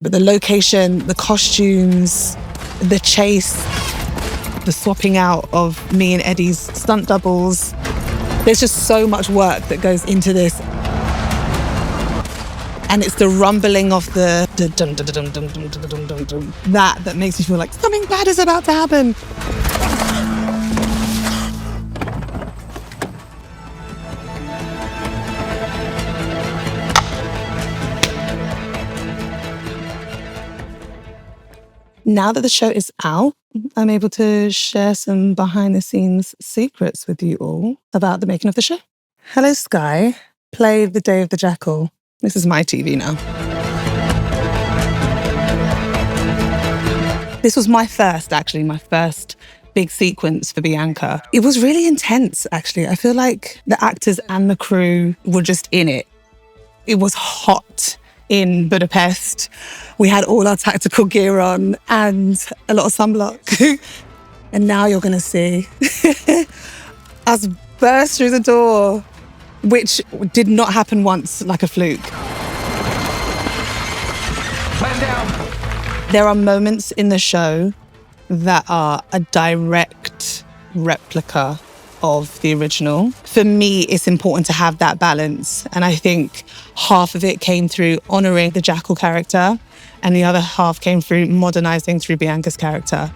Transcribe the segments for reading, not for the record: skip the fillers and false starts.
But the location, the costumes, the chase, the swapping out of me and Eddie's stunt doubles. There's just so much work that goes into this. And it's the rumbling of the dum dum dum dum dum dum dum dum dum that makes me feel like something bad is about to happen. Now that the show is out, I'm able to share some behind-the-scenes secrets with you all about the making of the show. Hello Sky played the Day of the Jackal. This is my TV now. This was my first big sequence for Bianca. It was really intense, actually. I feel like the actors and the crew were just in it. It was hot in Budapest. We had all our tactical gear on and a lot of sunblock. And now you're going to see us burst through the door, which did not happen once like a fluke. Man down. There are moments in the show that are a direct replica of the original. For me, it's important to have that balance. And I think half of it came through honouring the Jackal character and the other half came through modernising through Bianca's character.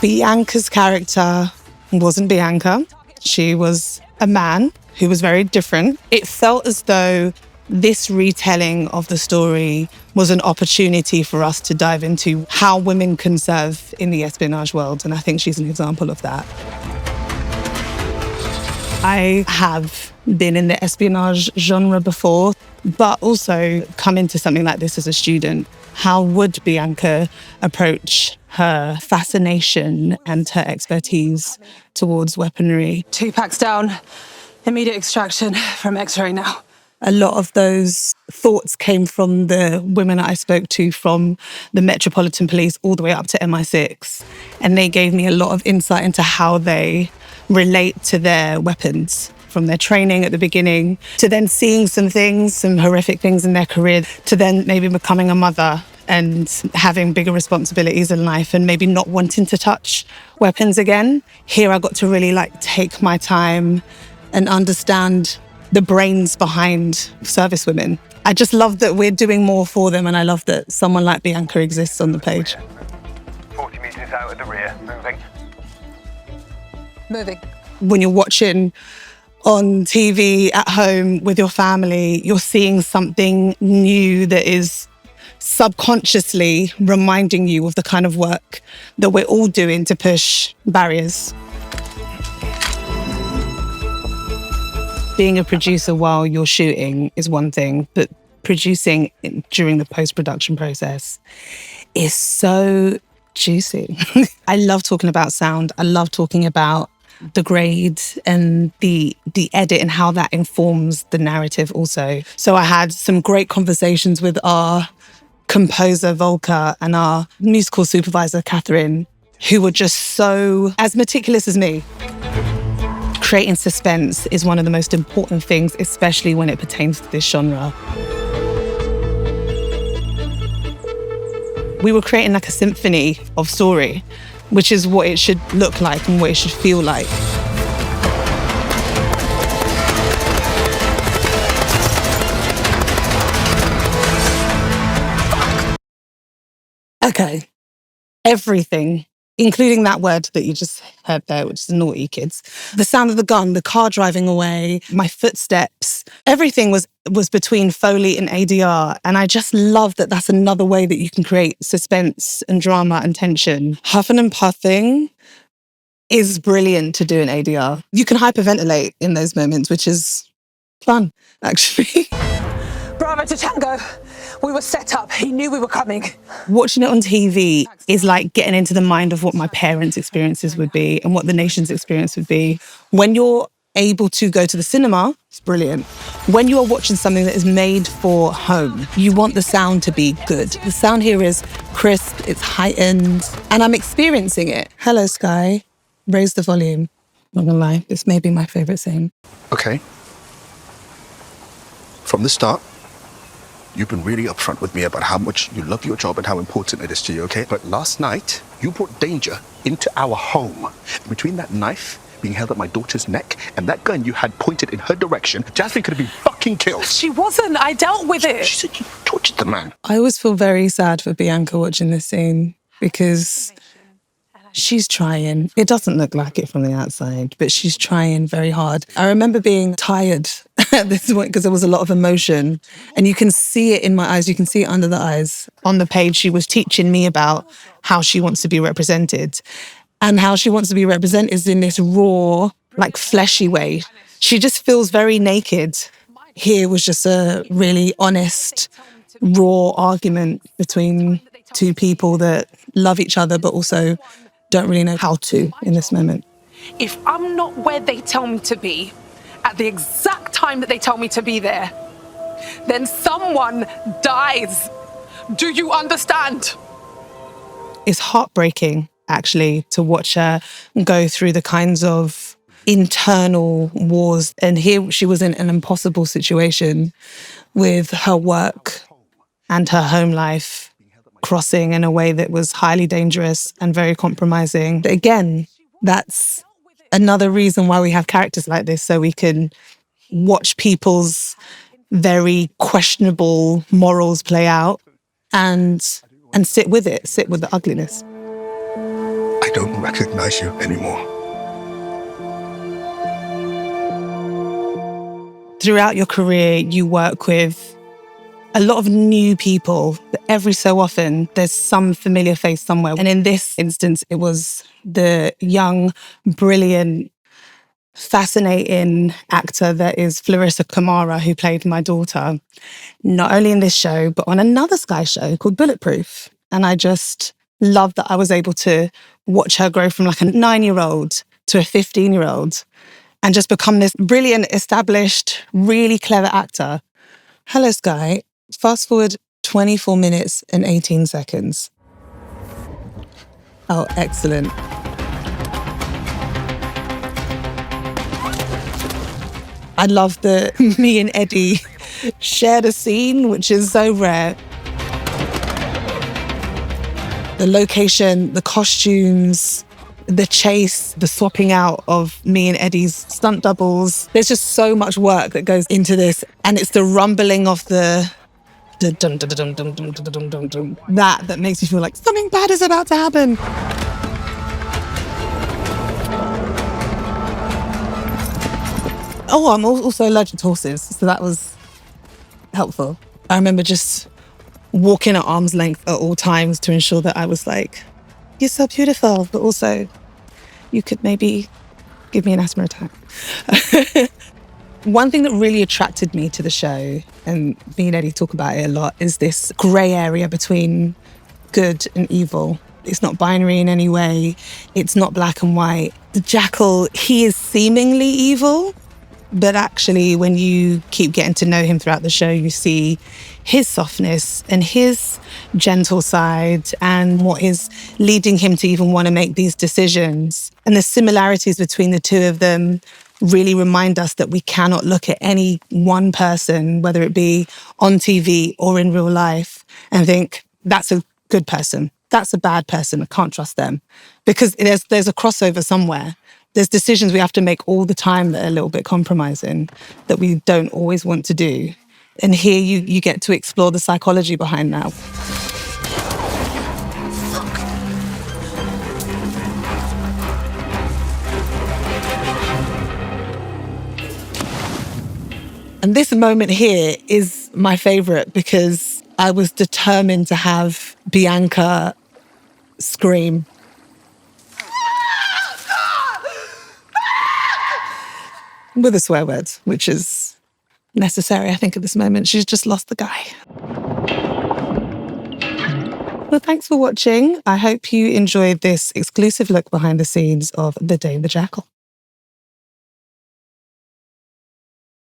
Bianca's character wasn't Bianca. She was a man who was very different. It felt as though this retelling of the story was an opportunity for us to dive into how women can serve in the espionage world, and I think she's an example of that. I have been in the espionage genre before, but also come into something like this as a student. How would Bianca approach her fascination and her expertise towards weaponry? 2 packs down, immediate extraction from X-ray now. A lot of those thoughts came from the women I spoke to from the Metropolitan Police all the way up to MI6. And they gave me a lot of insight into how they relate to their weapons, from their training at the beginning to then seeing some things, some horrific things in their career, to then maybe becoming a mother and having bigger responsibilities in life and maybe not wanting to touch weapons again. Here I got to really take my time and understand the brains behind service women. I just love that we're doing more for them, and I love that someone like Bianca exists on the page. 40 metres out at the rear, Moving. When you're watching on TV at home with your family, you're seeing something new that is subconsciously reminding you of the kind of work that we're all doing to push barriers. Being a producer while you're shooting is one thing, but producing during the post-production process is so juicy. I love talking about sound. I love talking about the grade and the edit and how that informs the narrative also. So I had some great conversations with our composer, Volker, and our musical supervisor, Catherine, who were just so as meticulous as me. Creating suspense is one of the most important things, especially when it pertains to this genre. We were creating a symphony of story, which is what it should look like and what it should feel like. Okay, everything, including that word that you just heard there, which is naughty, kids. The sound of the gun, the car driving away, my footsteps, everything was between Foley and ADR. And I just love that that's another way that you can create suspense and drama and tension. Huffing and puffing is brilliant to do in ADR. You can hyperventilate in those moments, which is fun, actually. Bravo to Tango. We were set up. He knew we were coming. Watching it on TV is like getting into the mind of what my parents' experiences would be and what the nation's experience would be. When you're able to go to the cinema, it's brilliant. When you are watching something that is made for home, you want the sound to be good. The sound here is crisp, it's heightened, and I'm experiencing it. Hello, Sky. Raise the volume. Not gonna lie, this may be my favourite scene. Okay. From the start. You've been really upfront with me about how much you love your job and how important it is to you, okay? But last night, you brought danger into our home. Between that knife being held at my daughter's neck and that gun you had pointed in her direction, Jasmine could have been fucking killed. She wasn't. I dealt with it. She said you tortured the man. I always feel very sad for Bianca watching this scene because she's trying. It doesn't look like it from the outside, but she's trying very hard. I remember being tired at this point because there was a lot of emotion and you can see it in my eyes. You can see it under the eyes. On the page, she was teaching me about how she wants to be represented. And how she wants to be represented is in this raw, like fleshy way. She just feels very naked. Here was just a really honest, raw argument between two people that love each other, but also don't really know how to in this moment. If I'm not where they tell me to be, at the exact time that they tell me to be there, then someone dies. Do you understand? It's heartbreaking, actually, to watch her go through the kinds of internal wars. And here she was in an impossible situation with her work and her home life crossing in a way that was highly dangerous and very compromising. But again, that's another reason why we have characters like this, so we can watch people's very questionable morals play out and sit with it, sit with the ugliness. I don't recognize you anymore. Throughout your career, you work with a lot of new people, but every so often there's some familiar face somewhere. And in this instance, it was the young, brilliant, fascinating actor that is Clarissa Kamara, who played my daughter, not only in this show, but on another Sky show called Bulletproof. And I just loved that I was able to watch her grow from like a 9-year-old to a 15-year-old and just become this brilliant, established, really clever actor. Hello, Sky. Fast forward 24 minutes and 18 seconds. Oh, excellent. I love that me and Eddie shared a scene, which is so rare. The location, the costumes, the chase, the swapping out of me and Eddie's stunt doubles. There's just so much work that goes into this. And it's the rumbling of the dum dum dum dum dum dum dum dum that makes you feel like something bad is about to happen. Oh, I'm also allergic to horses, so that was helpful. I remember just walking at arm's length at all times to ensure that I was like, you're so beautiful, but also you could maybe give me an asthma attack. One thing that really attracted me to the show, and me and Eddie talk about it a lot, is this grey area between good and evil. It's not binary in any way. It's not black and white. The Jackal, he is seemingly evil, but actually when you keep getting to know him throughout the show, you see his softness and his gentle side and what is leading him to even want to make these decisions. And the similarities between the two of them really remind us that we cannot look at any one person, whether it be on TV or in real life, and think, that's a good person, that's a bad person, I can't trust them. Because there's a crossover somewhere. There's decisions we have to make all the time that are a little bit compromising, that we don't always want to do. And here you get to explore the psychology behind that. And this moment here is my favourite because I was determined to have Bianca scream. With a swear word, which is necessary, I think, at this moment. She's just lost the guy. Well, thanks for watching. I hope you enjoyed this exclusive look behind the scenes of The Day of the Jackal.